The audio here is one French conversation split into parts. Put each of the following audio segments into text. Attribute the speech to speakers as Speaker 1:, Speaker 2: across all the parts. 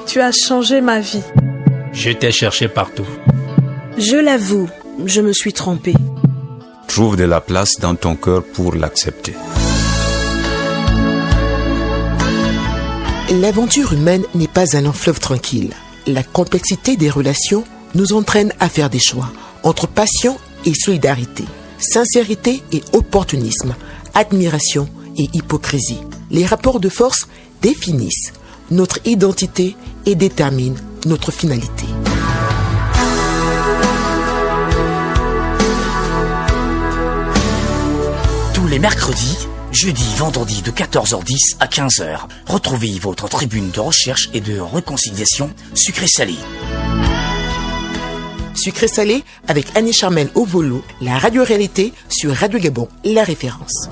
Speaker 1: tu as changé ma vie.
Speaker 2: Je t'ai cherché partout.
Speaker 3: Je l'avoue, je me suis trompée.
Speaker 4: Trouve de la place dans ton cœur pour l'accepter.
Speaker 5: L'aventure humaine n'est pas un long fleuve tranquille. La complexité des relations nous entraîne à faire des choix entre passion et solidarité, sincérité et opportunisme, admiration et hypocrisie. Les rapports de force définissent notre identité et déterminent notre finalité.
Speaker 6: Tous les mercredis, jeudi, vendredi de 14h10 à 15h, retrouvez votre tribune de recherche et de réconciliation sucré-salé.
Speaker 5: Sucré-salé avec Annie Charmel au volo, la radio-réalité sur Radio Gabon, la référence.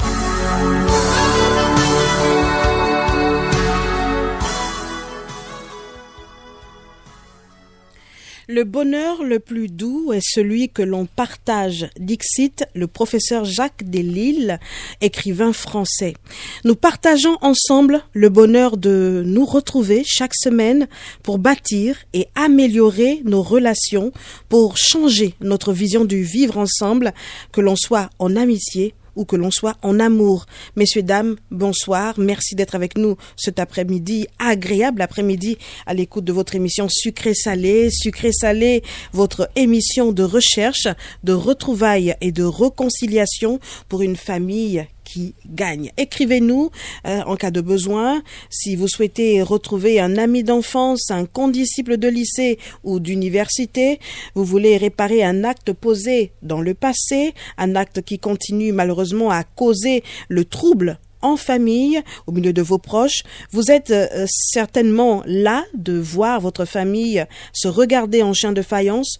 Speaker 3: Le bonheur le plus doux est celui que l'on partage, dixit le professeur Jacques Delisle, écrivain français. Nous partageons ensemble le bonheur de nous retrouver chaque semaine pour bâtir et améliorer nos relations, pour changer notre vision du vivre ensemble, que l'on soit en amitié ou que l'on soit en amour. Messieurs, dames, bonsoir. Merci d'être avec nous cet après-midi, agréable après-midi, à l'écoute de votre émission Sucré-Salé. Sucré-Salé, votre émission de recherche, de retrouvailles et de réconciliation pour une famille qui gagne. Écrivez-nous en cas de besoin. Si vous souhaitez retrouver un ami d'enfance, un condisciple de lycée ou d'université, vous voulez réparer un acte posé dans le passé, un acte qui continue malheureusement à causer le trouble en famille, au milieu de vos proches, vous êtes certainement là de voir votre famille se regarder en chien de faïence.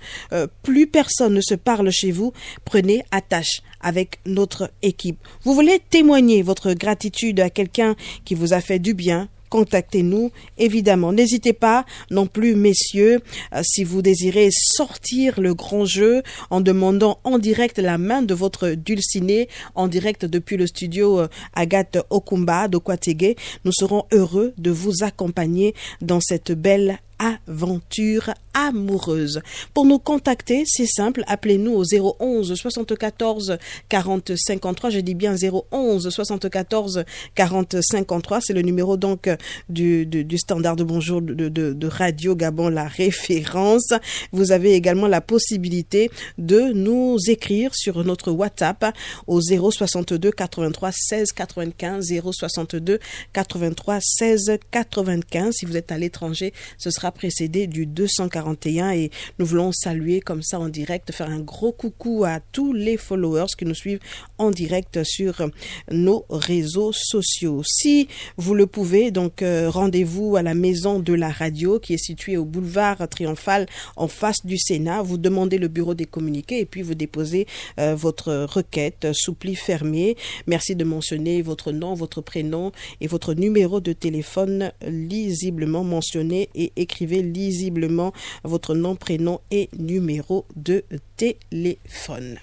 Speaker 3: Plus personne ne se parle chez vous. Prenez attache avec notre équipe. Vous voulez témoigner votre gratitude à quelqu'un qui vous a fait du bien? Contactez-nous, évidemment. N'hésitez pas non plus, messieurs, si vous désirez sortir le grand jeu en demandant en direct la main de votre dulciné, en direct depuis le studio Agathe Okumba d'Okwategue. Nous serons heureux de vous accompagner dans cette belle aventure amoureuse. Pour nous contacter, c'est simple, appelez-nous au 011 74 40 53. Je dis bien 011 74 40 53. C'est le numéro donc du standard de bonjour de Radio Gabon, la référence. Vous avez également la possibilité de nous écrire sur notre WhatsApp au 062 83 16 95 062 83 16 95. Si vous êtes à l'étranger, ce sera précédé du 241 et nous voulons saluer comme ça en direct, faire un gros coucou à tous les followers qui nous suivent en direct sur nos réseaux sociaux. Si vous le pouvez, donc rendez-vous à la maison de la radio qui est située au boulevard Triomphal en face du Sénat. Vous demandez le bureau des communiqués et puis vous déposez votre requête sous pli fermé. Merci de mentionner votre nom, votre prénom et votre numéro de téléphone lisiblement mentionné et écrivez lisiblement votre nom, prénom et numéro de téléphone.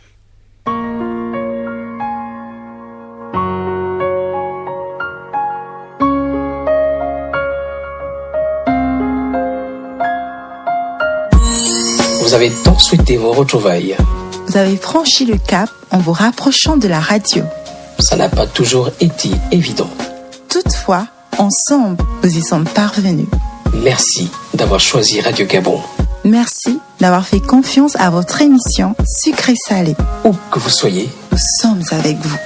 Speaker 6: Vous avez tant souhaité vos retrouvailles.
Speaker 7: Vous avez franchi le cap en vous rapprochant de la radio.
Speaker 6: Ça n'a pas toujours été évident.
Speaker 7: Toutefois, ensemble, nous y sommes parvenus.
Speaker 6: Merci d'avoir choisi Radio Gabon.
Speaker 7: Merci d'avoir fait confiance à votre émission Sucré-Salé.
Speaker 6: Où que vous soyez,
Speaker 7: nous sommes avec vous.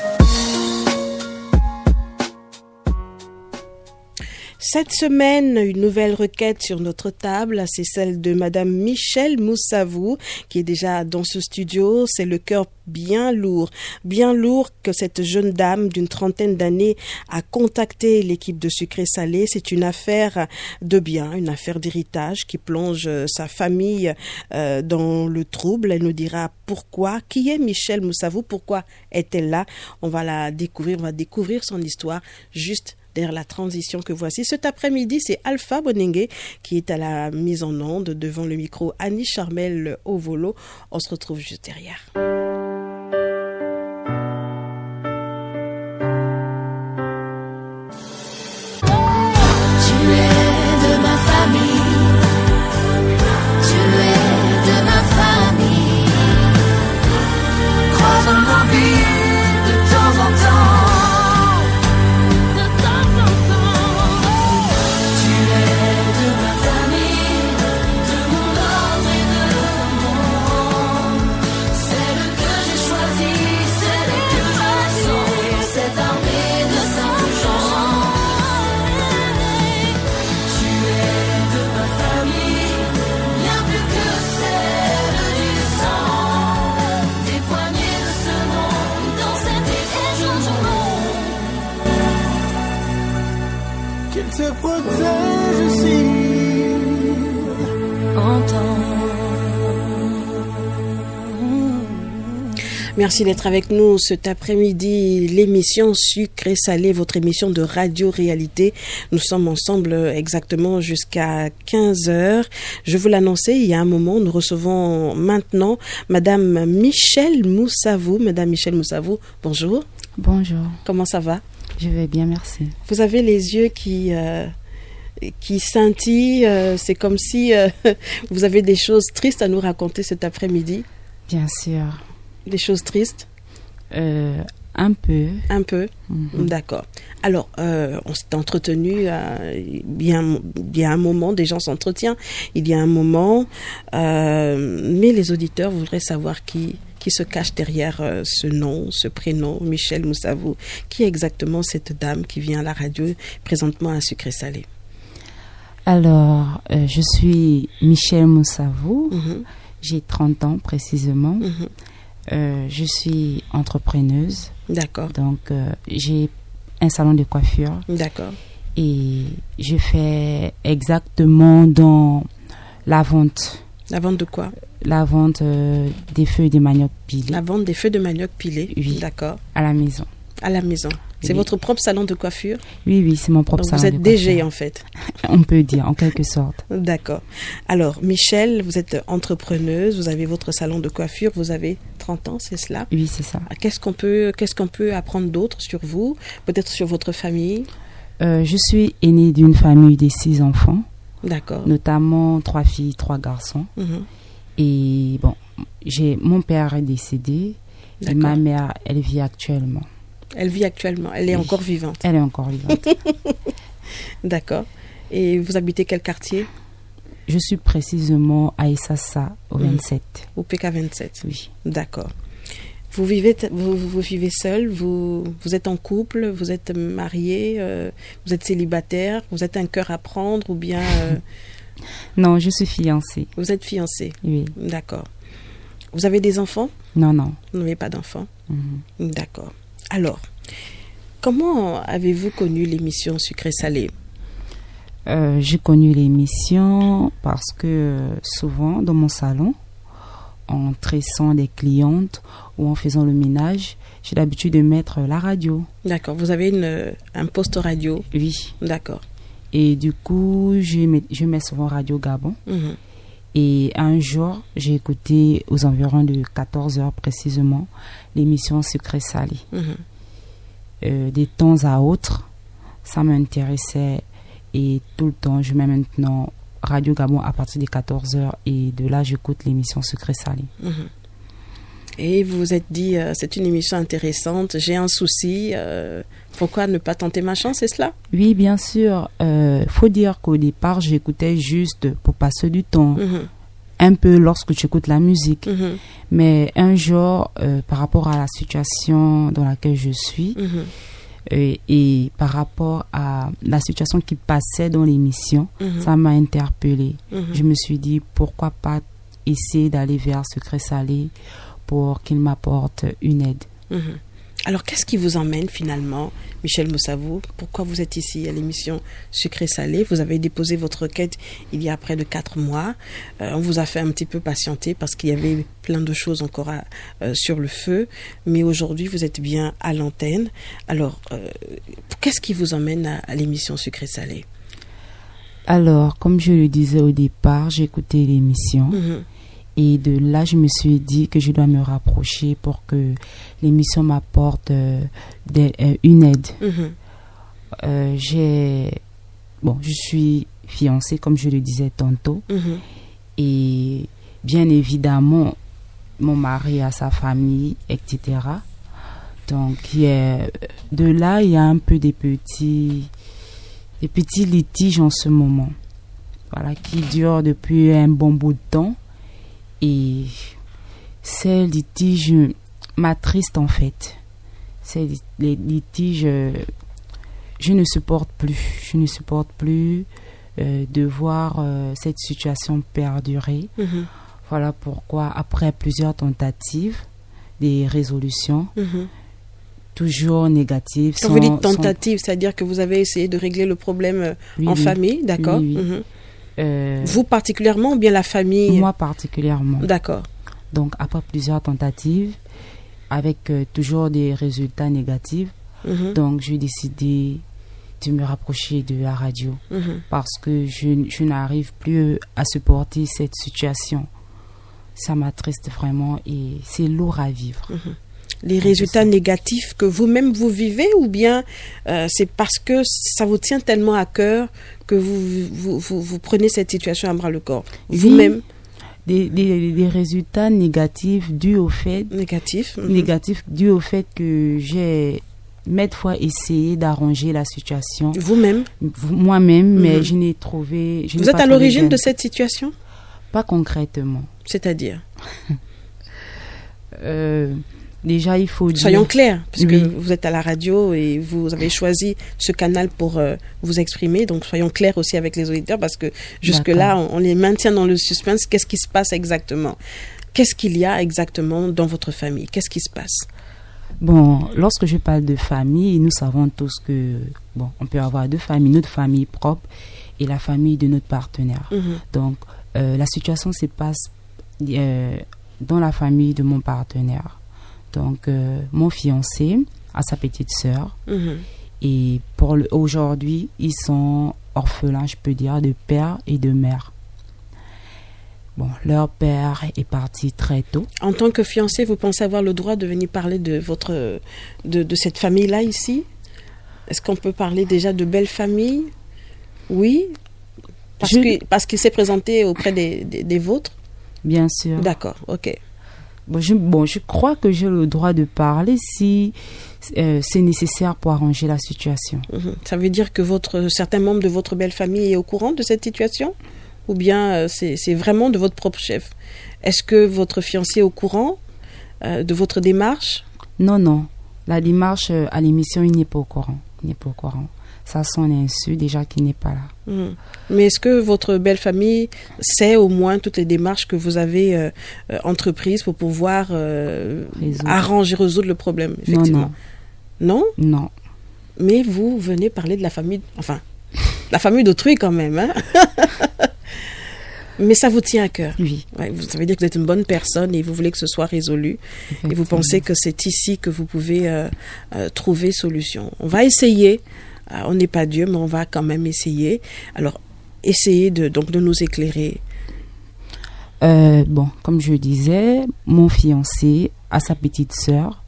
Speaker 3: Cette semaine, une nouvelle requête sur notre table, c'est celle de Madame Michel Moussavou, qui est déjà dans ce studio. C'est le cœur bien lourd que cette jeune dame d'une trentaine d'années a contacté l'équipe de Sucré-Salé. C'est une affaire de bien, une affaire d'héritage qui plonge sa famille dans le trouble. Elle nous dira pourquoi. Qui est Michel Moussavou? Pourquoi est-elle là? On va découvrir son histoire juste derrière la transition que voici. Cet après-midi, c'est Alpha Bonengue qui est à la mise en onde devant le micro. Annie Charmel au volo. On se retrouve juste derrière.
Speaker 8: Tu es de ma famille.
Speaker 3: Merci d'être avec nous cet après-midi. L'émission Sucré Salé, votre émission de radio-réalité. Nous sommes ensemble exactement jusqu'à 15h. Je vous l'annonçais il y a un moment. Nous recevons maintenant Madame Michèle Moussavou. Madame Michèle Moussavou, bonjour.
Speaker 1: Bonjour.
Speaker 3: Comment ça va?
Speaker 1: Je vais bien, merci.
Speaker 3: Vous avez les yeux qui scintillent. C'est comme si vous avez des choses tristes à nous raconter cet après-midi.
Speaker 1: Bien sûr.
Speaker 3: Des choses tristes?
Speaker 1: Un peu.
Speaker 3: Un peu? D'accord. Alors, on s'est entretenu bien un moment, des gens s'entretiennent, il y a un moment, mais les auditeurs voudraient savoir qui se cache derrière ce nom, ce prénom, Michèle Moussavou. Qui est exactement cette dame qui vient à la radio présentement à Sucré Salé?
Speaker 1: Alors, je suis Michèle Moussavou. J'ai 30 ans précisément. Je suis entrepreneuse.
Speaker 3: D'accord.
Speaker 1: Donc, j'ai un salon de coiffure.
Speaker 3: D'accord.
Speaker 1: Et je fais exactement dans la vente.
Speaker 3: La vente de quoi?
Speaker 1: La vente des feuilles de manioc pilées.
Speaker 3: La vente des feuilles de manioc pilées?
Speaker 1: Oui.
Speaker 3: D'accord.
Speaker 1: À la maison.
Speaker 3: À la maison. C'est votre propre salon de coiffure?
Speaker 1: Oui, c'est mon propre salon de coiffure.
Speaker 3: Vous êtes DG en fait?
Speaker 1: On peut dire, en quelque sorte.
Speaker 3: D'accord. Alors, Michèle, vous êtes entrepreneuse, vous avez votre salon de coiffure, vous avez 30 ans, c'est cela?
Speaker 1: Oui, c'est ça.
Speaker 3: Qu'est-ce qu'on peut apprendre d'autre sur vous? Peut-être sur votre famille?
Speaker 1: Je suis aînée d'une famille de 6 enfants.
Speaker 3: D'accord.
Speaker 1: Notamment 3 filles, 3 garçons. Et bon, mon père est décédé et ma mère, elle vit actuellement.
Speaker 3: Elle vit actuellement, elle est encore vivante.
Speaker 1: Elle est encore vivante.
Speaker 3: D'accord. Et vous habitez quel quartier?
Speaker 1: Je suis précisément à Issassa, au 27.
Speaker 3: Au PK27?
Speaker 1: Oui.
Speaker 3: D'accord. Vous vivez seul, vous êtes en couple, vous êtes marié, vous êtes célibataire, vous êtes un cœur à prendre ou bien...
Speaker 1: Non, je suis fiancée.
Speaker 3: Vous êtes fiancée?
Speaker 1: Oui.
Speaker 3: D'accord. Vous avez des enfants?
Speaker 1: Non, non.
Speaker 3: Vous n'avez pas d'enfants? D'accord. Alors, comment avez-vous connu l'émission Sucré Salé?
Speaker 1: J'ai connu l'émission parce que souvent dans mon salon, en tressant des clientes ou en faisant le ménage, j'ai l'habitude de mettre la radio. D'accord.
Speaker 3: Vous avez un poste radio?
Speaker 1: Oui.
Speaker 3: D'accord.
Speaker 1: Et du coup, je mets souvent Radio Gabon. Et un jour, j'ai écouté aux environs de 14h précisément l'émission Sucré Salé. De temps à autre, ça m'intéressait et tout le temps, je mets maintenant Radio Gabon à partir de 14h et de là, j'écoute l'émission Sucré Salé.
Speaker 3: Et vous vous êtes dit, c'est une émission intéressante, j'ai un souci, pourquoi ne pas tenter ma chance, c'est cela?
Speaker 1: Oui, bien sûr. Faut dire qu'au départ, j'écoutais juste pour passer du temps. Un peu lorsque j'écoute la musique. Mais un jour, par rapport à la situation dans laquelle je suis, et par rapport à la situation qui passait dans l'émission, ça m'a interpellée. Je me suis dit, pourquoi pas essayer d'aller vers Sucré Salé pour qu'il m'apporte une aide.
Speaker 3: Alors, qu'est-ce qui vous emmène finalement, Michèle Moussavou? Pourquoi vous êtes ici à l'émission Sucré Salé? Vous avez déposé votre requête il y a près de 4 mois. On vous a fait un petit peu patienter parce qu'il y avait plein de choses encore sur le feu. Mais aujourd'hui, vous êtes bien à l'antenne. Alors, qu'est-ce qui vous emmène à l'émission Sucré Salé?
Speaker 1: Alors, comme je le disais au départ, j'ai écouté l'émission. Et de là, je me suis dit que je dois me rapprocher pour que l'émission m'apporte une aide. Je suis fiancée, comme je le disais tantôt. Et bien évidemment, mon mari a sa famille, etc. Donc, de là, il y a un peu des petits litiges en ce moment. Voilà, qui durent depuis un bon bout de temps. Et ces litiges m'attristent en fait. Ces litiges, je ne supporte plus de voir cette situation perdurer. Voilà pourquoi, après plusieurs tentatives, des résolutions, toujours négatives.
Speaker 3: Quand vous dites tentative, c'est-à-dire que vous avez essayé de régler le problème en famille, d'accord? Vous particulièrement ou bien la famille?
Speaker 1: Moi particulièrement.
Speaker 3: D'accord.
Speaker 1: Donc après plusieurs tentatives, avec toujours des résultats négatifs. Donc, j'ai décidé de me rapprocher de la radio parce que je n'arrive plus à supporter cette situation. Ça m'attriste vraiment et c'est lourd à vivre.
Speaker 3: Les résultats négatifs que vous-même vous vivez, ou bien c'est parce que ça vous tient tellement à cœur que vous prenez cette situation à bras le corps vous-même?
Speaker 1: Des résultats négatifs dus au fait dû au fait que j'ai maintes fois essayé d'arranger la situation
Speaker 3: vous-même,
Speaker 1: moi-même, mais je n'ai trouvé.
Speaker 3: Vous êtes à l'origine de cette situation?
Speaker 1: Pas concrètement.
Speaker 3: C'est-à-dire
Speaker 1: déjà, il faut dire...
Speaker 3: Soyons clairs, parce que vous êtes à la radio et vous avez choisi ce canal pour vous exprimer. Donc, soyons clairs aussi avec les auditeurs, parce que jusque-là, on les maintient dans le suspense. Qu'est-ce qui se passe exactement? Qu'est-ce qu'il y a exactement dans votre famille? Qu'est-ce qui se passe?
Speaker 1: Bon, lorsque je parle de famille, nous savons tous que, bon, on peut avoir deux familles, notre famille propre et la famille de notre partenaire. Donc, la situation se passe dans la famille de mon partenaire. Donc, mon fiancé a sa petite sœur. Et aujourd'hui, ils sont orphelins, je peux dire, de père et de mère. Bon, leur père est parti très tôt.
Speaker 3: En tant que fiancé, vous pensez avoir le droit de venir parler de de cette famille-là ici? Est-ce qu'on peut parler déjà de belle famille? Oui, parce qu'il s'est présenté auprès des vôtres? Bien sûr. D'accord, ok.
Speaker 1: Je crois que j'ai le droit de parler si c'est nécessaire pour arranger la situation.
Speaker 3: Ça veut dire que certains membres de votre belle famille est au courant de cette situation? Ou bien c'est vraiment de votre propre chef? Est-ce que votre fiancé est au courant de votre démarche?
Speaker 1: Non. La démarche à l'émission, il n'est pas au courant. Ça son insu déjà qu'il n'est pas là.
Speaker 3: Mais est-ce que votre belle famille sait au moins toutes les démarches que vous avez entreprises pour pouvoir résoudre le problème, effectivement? Non. Mais vous venez parler de la famille, la famille d'autrui quand même, hein? Mais ça vous tient à cœur.
Speaker 1: Oui.
Speaker 3: Ouais, ça veut dire que vous êtes une bonne personne et vous voulez que ce soit résolu. Et vous pensez que c'est ici que vous pouvez trouver solution. On va essayer. On n'est pas Dieu, mais on va quand même essayer. Alors, essayez de nous éclairer.
Speaker 1: Comme je disais, mon fiancé a sa petite sœur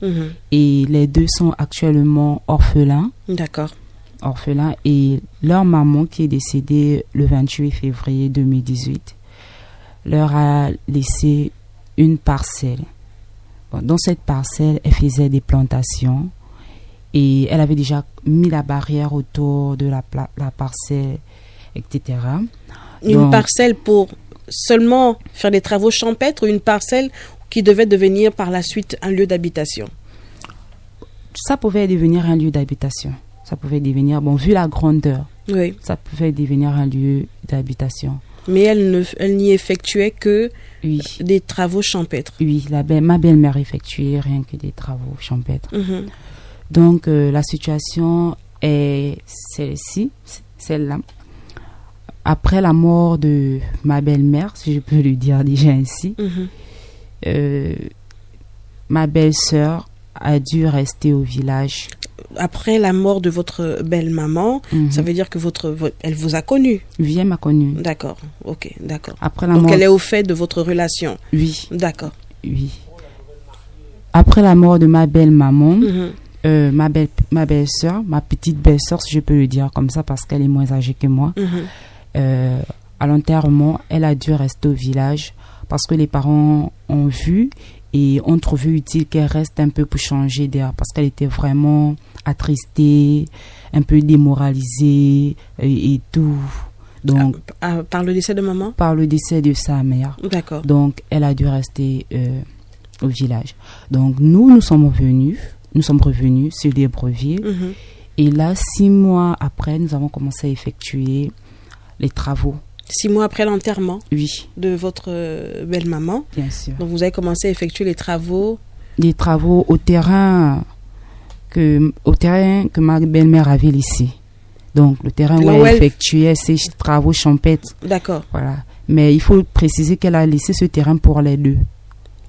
Speaker 1: et les deux sont actuellement orphelins.
Speaker 3: D'accord.
Speaker 1: Orphelins, et leur maman, qui est décédée le 28 février 2018, leur a laissé une parcelle. Dans cette parcelle, elle faisait des plantations. Et elle avait déjà mis la barrière autour de la parcelle, etc.
Speaker 3: Une parcelle pour seulement faire des travaux champêtres, ou une parcelle qui devait devenir par la suite un lieu d'habitation?
Speaker 1: Ça pouvait devenir un lieu d'habitation. Ça pouvait devenir, vu la grandeur, ça pouvait devenir un lieu d'habitation.
Speaker 3: Mais elle n'y effectuait que des travaux champêtres? Oui,
Speaker 1: ma belle-mère effectuait rien que des travaux champêtres. Donc, la situation est celle-là. Après la mort de ma belle-mère, si je peux le dire déjà ainsi, ma belle-sœur a dû rester au village.
Speaker 3: Après la mort de votre belle-maman, ça veut dire que elle vous a connu?
Speaker 1: Oui, elle m'a connu.
Speaker 3: D'accord, ok, d'accord.
Speaker 1: Donc,
Speaker 3: elle est au fait de votre relation?
Speaker 1: Oui.
Speaker 3: D'accord.
Speaker 1: Oui. Après la mort de ma belle-maman, ma belle-sœur, ma petite belle-sœur, si je peux le dire comme ça, parce qu'elle est moins âgée que moi, à l'enterrement, elle a dû rester au village parce que les parents ont vu et ont trouvé utile qu'elle reste un peu pour changer d'air, parce qu'elle était vraiment attristée, un peu démoralisée et tout. Donc,
Speaker 3: par le décès de maman?
Speaker 1: Par le décès de sa mère.
Speaker 3: D'accord.
Speaker 1: Donc, elle a dû rester au village. Donc, nous sommes revenus sur Libreville. Et là, 6 mois après, nous avons commencé à effectuer les travaux.
Speaker 3: 6 mois après l'enterrement?
Speaker 1: Oui.
Speaker 3: De votre belle-maman?
Speaker 1: Bien sûr.
Speaker 3: Donc, vous avez commencé à effectuer les travaux?
Speaker 1: Les travaux au terrain que ma belle-mère avait laissé. Donc, le terrain où elle effectuait ses travaux champêtres.
Speaker 3: D'accord.
Speaker 1: Voilà. Mais il faut préciser qu'elle a laissé ce terrain pour les deux.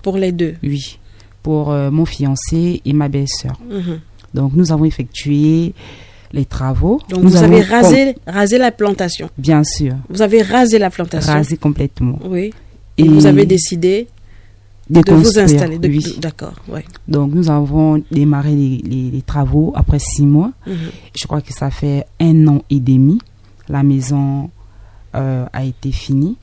Speaker 3: Pour les deux?
Speaker 1: Oui. pour mon fiancé et ma belle-sœur. Donc, nous avons effectué les travaux.
Speaker 3: Donc, vous avez rasé la plantation.
Speaker 1: Bien sûr.
Speaker 3: Vous avez rasé la plantation.
Speaker 1: Rasé complètement.
Speaker 3: Oui. Et vous avez décidé de vous installer.
Speaker 1: Oui.
Speaker 3: D'accord, ouais.
Speaker 1: Donc, nous avons démarré les travaux après 6 mois. Je crois que ça fait 1 an et demi. La maison a été finie.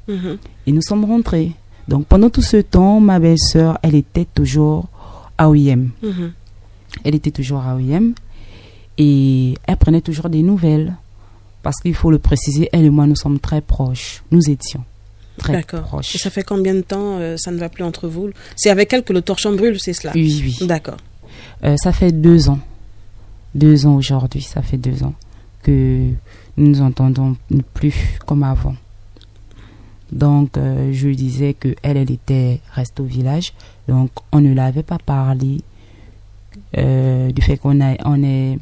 Speaker 1: Et nous sommes rentrés. Donc, pendant tout ce temps, ma belle-sœur, elle était toujours à OIM. Elle était toujours à OIM. Et elle prenait toujours des nouvelles. Parce qu'il faut le préciser, elle et moi, nous sommes très proches. Nous étions très proches.
Speaker 3: Et ça fait combien de temps ça ne va plus entre vous? C'est avec elle que le torchon brûle, c'est cela?
Speaker 1: Oui.
Speaker 3: D'accord.
Speaker 1: Ça fait 2 ans. 2 ans aujourd'hui, ça fait 2 ans que nous nous entendons plus comme avant. Donc, je disais qu'elle était restée au village. Donc, on ne l'avait pas parlé du fait qu'on ait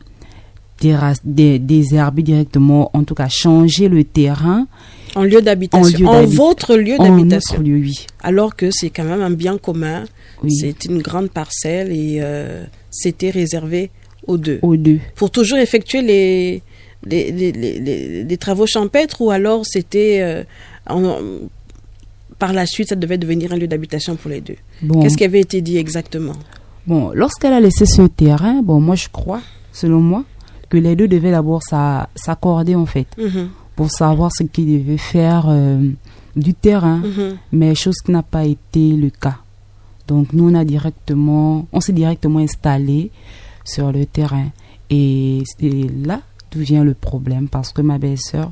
Speaker 1: désherbé directement, en tout cas changé le terrain.
Speaker 3: En lieu d'habitation. En votre lieu d'habitation.
Speaker 1: En notre lieu, oui.
Speaker 3: Alors que c'est quand même un bien commun.
Speaker 1: Oui.
Speaker 3: C'est une grande parcelle et c'était réservé aux deux.
Speaker 1: Aux deux.
Speaker 3: Pour toujours effectuer les travaux champêtres, ou alors c'était par la suite ça devait devenir un lieu d'habitation pour les deux.
Speaker 1: Bon.
Speaker 3: Qu'est-ce qui avait été dit exactement?
Speaker 1: Bon, lorsqu'elle a laissé ce terrain, moi je crois, selon moi, que les deux devaient d'abord s'accorder en fait, pour savoir ce qu'ils devaient faire du terrain, mais chose qui n'a pas été le cas. Donc nous on s'est directement installé sur le terrain, et c'est là d'où vient le problème, parce que ma belle-sœur,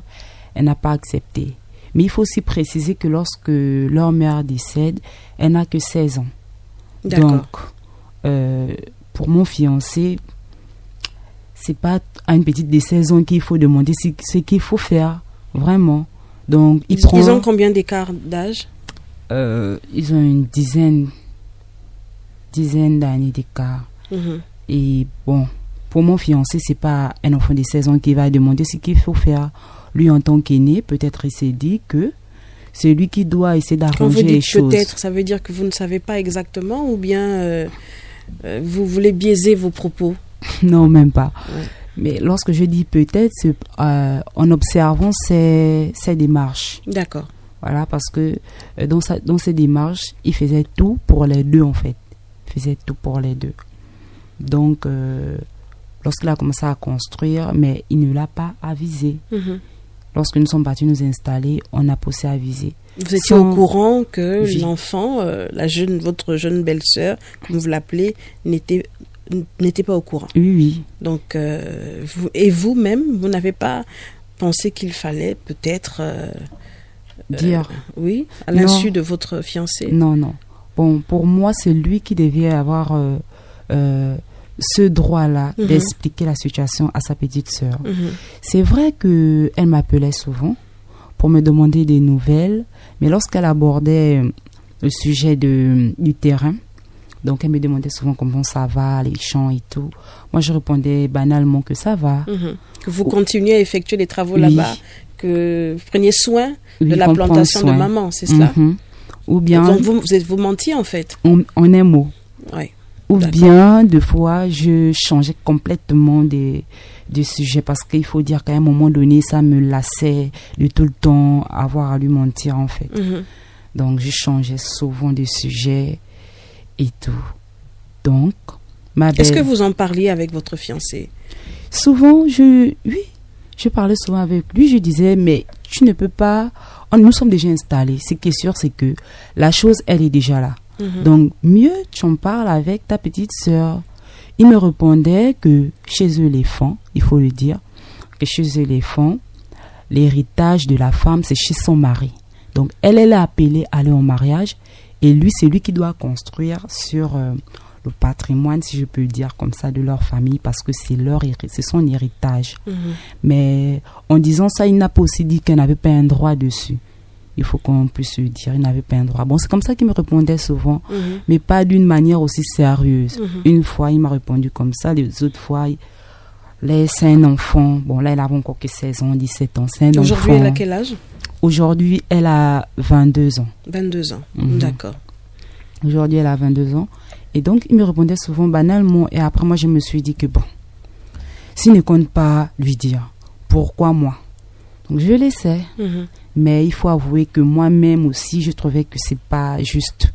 Speaker 1: elle n'a pas accepté. Mais il faut aussi préciser que lorsque leur mère décède, elle n'a que 16 ans.
Speaker 3: D'accord.
Speaker 1: Donc, pour mon fiancé, c'est pas à une petite de 16 ans qu'il faut demander ce qu'il faut faire, vraiment. Donc,
Speaker 3: ils ont combien d'écart d'âge?
Speaker 1: Ils ont une dizaine d'années d'écart. Et bon, pour mon fiancé, c'est pas un enfant de 16 ans qui va demander ce qu'il faut faire. Lui, en tant qu'aîné, peut-être il s'est dit que c'est lui qui doit essayer d'arranger les choses.
Speaker 3: Peut-être, ça veut dire que vous ne savez pas exactement, ou bien vous voulez biaiser vos propos?
Speaker 1: Non, même pas.
Speaker 3: Ouais.
Speaker 1: Mais lorsque je dis peut-être, c'est en observant ses démarches.
Speaker 3: D'accord.
Speaker 1: Voilà, parce que dans ses démarches, il faisait tout pour les deux, en fait. Il faisait tout pour les deux. Donc, lorsqu'il a commencé à construire, mais il ne l'a pas avisé. Lorsque nous sommes partis nous installer, on a poussé à aviser.
Speaker 3: Vous étiez au courant que l'enfant, votre jeune belle-sœur, comme vous l'appelez, n'était pas au courant?
Speaker 1: Oui.
Speaker 3: Donc, vous-même, vous n'avez pas pensé qu'il fallait peut-être
Speaker 1: dire
Speaker 3: oui, à l'insu de votre fiancé?
Speaker 1: Non. Bon, pour moi, c'est lui qui devait avoir ce droit-là d'expliquer la situation à sa petite sœur. C'est vrai qu'elle m'appelait souvent pour me demander des nouvelles, mais lorsqu'elle abordait le sujet du terrain, donc elle me demandait souvent comment ça va, les champs et tout. Moi, je répondais banalement que ça va.
Speaker 3: Que vous continuez à effectuer les travaux là-bas, que vous preniez soin de la plantation de maman, c'est cela?
Speaker 1: Ou bien...
Speaker 3: Donc vous mentiez en fait?
Speaker 1: En un mot.
Speaker 3: Oui.
Speaker 1: Ou bien, des fois, je changeais complètement de sujet, parce qu'il faut dire qu'à un moment donné, ça me lassait de tout le temps avoir à lui mentir, en fait. Donc, je changeais souvent de sujet et tout. Donc,
Speaker 3: Est-ce que vous en parliez avec votre fiancé?
Speaker 1: Souvent, je parlais souvent avec lui. Je disais, mais tu ne peux pas... Nous sommes déjà installés. Ce qui est sûr, c'est que la chose, elle est déjà là. Donc, mieux tu en parles avec ta petite sœur. Il me répondait que chez eux, les femmes, il faut le dire, que chez eux, les femmes, l'héritage de la femme, c'est chez son mari. Donc, elle est appelée à aller en mariage, et lui, c'est lui qui doit construire sur le patrimoine, si je peux le dire comme ça, de leur famille, parce que c'est son héritage. Mais en disant ça, il n'a pas aussi dit qu'elle n'avait pas un droit dessus. Il faut qu'on puisse le dire, il n'avait pas un droit. Bon, c'est comme ça qu'il me répondait souvent, mais pas d'une manière aussi sérieuse. Une fois, il m'a répondu comme ça, les autres fois, c'est un enfant. Bon, là, elle avait encore que 16 ans, 17 ans. C'est un
Speaker 3: Aujourd'hui,
Speaker 1: enfant.
Speaker 3: elle a quel âge?
Speaker 1: Aujourd'hui, elle a 22 ans.
Speaker 3: 22 ans, d'accord.
Speaker 1: Aujourd'hui, elle a 22 ans. Et donc, il me répondait souvent banalement. Et après, moi, je me suis dit que bon, s'il ne compte pas lui dire, pourquoi moi? Donc, je laissais. Mais il faut avouer que moi-même aussi, je trouvais que c'est pas juste.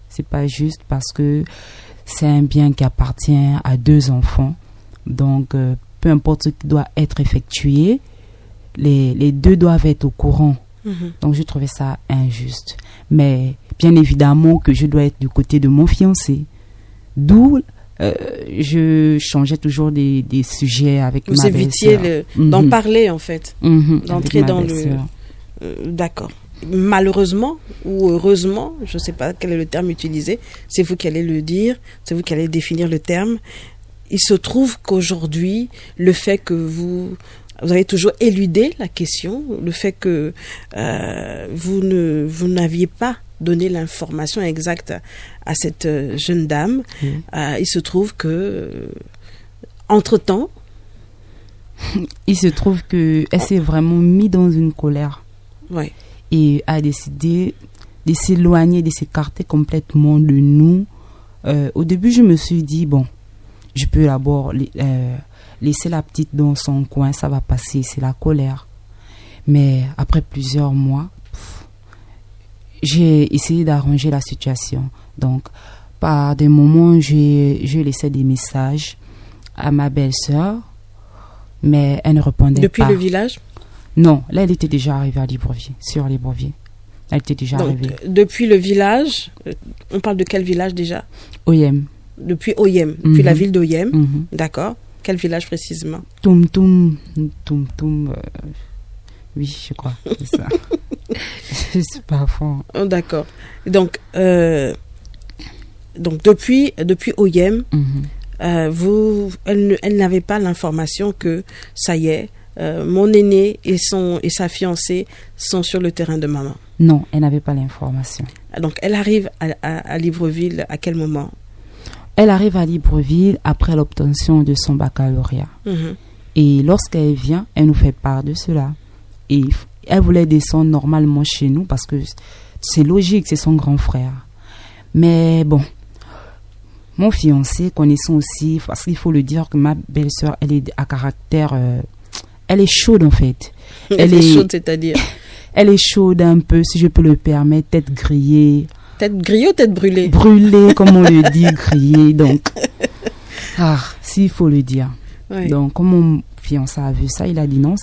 Speaker 1: C'est pas juste parce que c'est un bien qui appartient à 2 enfants. Donc, peu importe ce qui doit être effectué, les 2 doivent être au courant. Donc, je trouvais ça injuste. Mais bien évidemment que je dois être du côté de mon fiancé. D'où je changeais toujours des sujets avec ma belle-sœur. Vous
Speaker 3: évitiez d'en parler, en fait. D'entrer dans le... D'accord. Malheureusement ou heureusement, je ne sais pas quel est le terme utilisé, c'est vous qui allez le dire, c'est vous qui allez définir le terme. Il se trouve qu'aujourd'hui, le fait que vous avez toujours éludé la question, le fait que vous n'aviez pas donné l'information exacte à cette jeune dame, il se trouve que, entre-temps...
Speaker 1: Il se trouve qu'elle s'est vraiment mise dans une colère.
Speaker 3: Oui.
Speaker 1: Et a décidé de s'éloigner, de s'écarter complètement de nous. Au début, je me suis dit, bon, je peux d'abord laisser la petite dans son coin, ça va passer, c'est la colère. Mais après plusieurs mois, j'ai essayé d'arranger la situation. Donc, par des moments, je laissais des messages à ma belle-sœur, mais elle ne répondait pas.
Speaker 3: Depuis le village?
Speaker 1: Non, là, elle était déjà arrivée à Libreville, sur Libreville. Elle était déjà arrivée.
Speaker 3: Depuis le village, on parle de quel village déjà?
Speaker 1: Oyem.
Speaker 3: Depuis Oyem, depuis la ville d'Oyem. D'accord. Quel village précisément?
Speaker 1: Toum. Oui, je crois, c'est ça. Je suis pas fond.
Speaker 3: Oh, d'accord. Donc depuis Oyem, elle n'avait pas l'information que ça y est, mon aîné et sa fiancée sont sur le terrain de maman.
Speaker 1: Non, elle n'avait pas l'information.
Speaker 3: Donc, elle arrive à Libreville à quel moment?
Speaker 1: Elle arrive à Libreville après l'obtention de son baccalauréat. Et lorsqu'elle vient, elle nous fait part de cela. Et elle voulait descendre normalement chez nous parce que c'est logique, c'est son grand frère. Mais bon, mon fiancé, connaissant aussi, parce qu'il faut le dire que ma belle-sœur, elle est à caractère... elle est chaude en fait.
Speaker 3: Elle est chaude, c'est-à-dire?
Speaker 1: Elle est chaude un peu, si je peux le permettre, tête grillée.
Speaker 3: Tête grillée ou tête brûlée?
Speaker 1: Brûlée, comme on le dit, grillée. Donc, s'il faut le dire. Oui. Donc, comme mon fiancé a vu ça, il a dit non,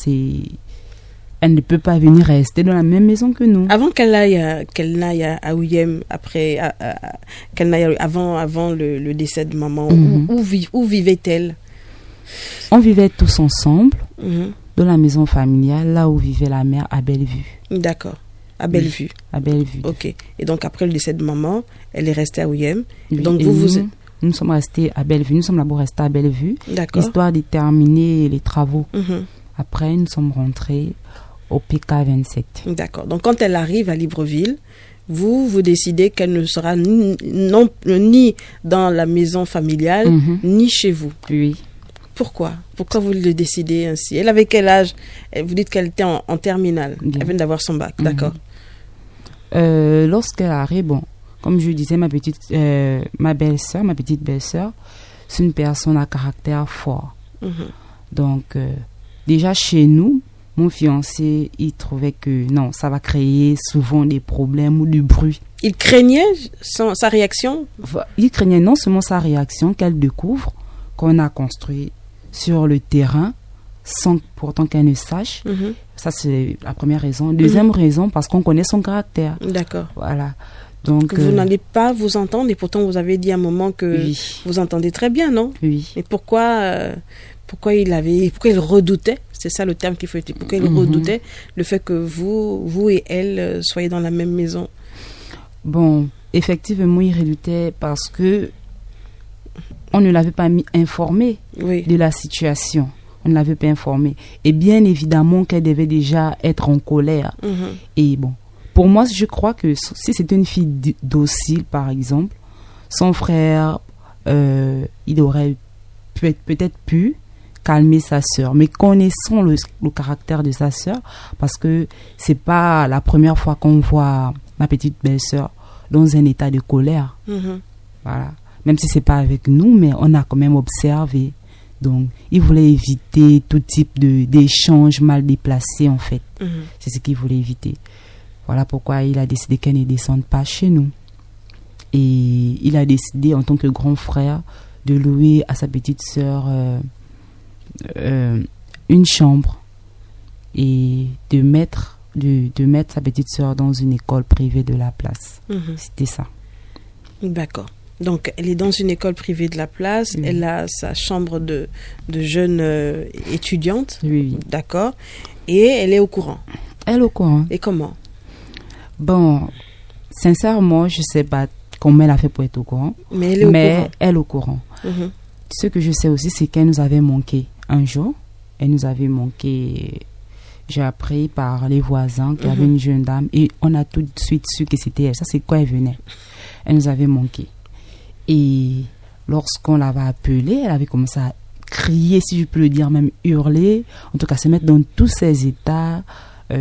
Speaker 1: elle ne peut pas venir rester dans la même maison que nous.
Speaker 3: Avant qu'elle n'aille à Oyem, après, qu'elle n'aille avant le décès de maman, où vivait-elle?
Speaker 1: On vivait tous ensemble dans la maison familiale, là où vivait la mère à Bellevue.
Speaker 3: D'accord, à Bellevue.
Speaker 1: Oui, à Bellevue.
Speaker 3: Ok. Et donc après le décès de maman, elle est restée à Oyem.
Speaker 1: Oui,
Speaker 3: donc
Speaker 1: nous sommes restés à Bellevue. Nous sommes d'abord restés à Bellevue, histoire de terminer les travaux. Après, nous sommes rentrés au PK 27.
Speaker 3: D'accord. Donc quand elle arrive à Libreville, vous décidez qu'elle ne sera ni dans la maison familiale, ni chez vous.
Speaker 1: Oui.
Speaker 3: Pourquoi vous le décidez ainsi? Elle avait quel âge? Vous dites qu'elle était en terminale. Bien. Elle vient d'avoir son bac. D'accord.
Speaker 1: Lorsqu'elle arrive, bon, comme je disais, ma petite belle-sœur, c'est une personne à caractère fort. Donc, déjà chez nous, mon fiancé, il trouvait que non, ça va créer souvent des problèmes ou du bruit.
Speaker 3: Il craignait sa réaction?
Speaker 1: Il craignait non seulement sa réaction, qu'elle découvre qu'on a construit sur le terrain sans pourtant qu'elle ne sache. Ça, c'est la première raison. Deuxième raison, parce qu'on connaît son caractère.
Speaker 3: D'accord.
Speaker 1: Voilà. Donc,
Speaker 3: vous n'allez pas vous entendre, et pourtant vous avez dit à un moment que vous entendez très bien, non?
Speaker 1: Oui.
Speaker 3: Et pourquoi il redoutait, c'est ça le terme qu'il faut utiliser, pourquoi il redoutait le fait que vous et elle soyez dans la même maison?
Speaker 1: Bon, effectivement, il redoutait parce que on ne l'avait pas informé de la situation. On ne l'avait pas informé. Et bien évidemment qu'elle devait déjà être en colère. Et bon, pour moi, je crois que si c'était une fille docile, par exemple, son frère, il aurait peut-être pu calmer sa sœur. Mais connaissons le caractère de sa sœur, parce que c'est pas la première fois qu'on voit ma petite belle-sœur dans un état de colère. Voilà. même si c'est pas avec nous, mais on a quand même observé. Donc, il voulait éviter tout type d'échanges mal déplacés, en fait. C'est ce qu'il voulait éviter. Voilà pourquoi il a décidé qu'elle ne descende pas chez nous. Et il a décidé, en tant que grand frère, de louer à sa petite sœur une chambre et de mettre sa petite sœur dans une école privée de la place. C'était ça.
Speaker 3: D'accord. Donc, elle est dans une école privée de la place. Elle a sa chambre de jeune étudiante.
Speaker 1: Oui.
Speaker 3: D'accord. Et elle est au courant.
Speaker 1: Elle est au courant.
Speaker 3: Et comment?
Speaker 1: Bon, sincèrement, je ne sais pas comment elle a fait pour être au courant.
Speaker 3: Mais elle est au courant.
Speaker 1: Elle est au courant. Ce que je sais aussi, c'est qu'elle nous avait manqué un jour. Elle nous avait manqué, j'ai appris par les voisins qu'il y avait une jeune dame. Et on a tout de suite su que c'était elle. Ça, c'est quand elle venait. Elle nous avait manqué. Et lorsqu'on l'avait appelée, elle avait commencé à crier, si je peux le dire, même hurler, en tout cas se mettre dans tous ses états.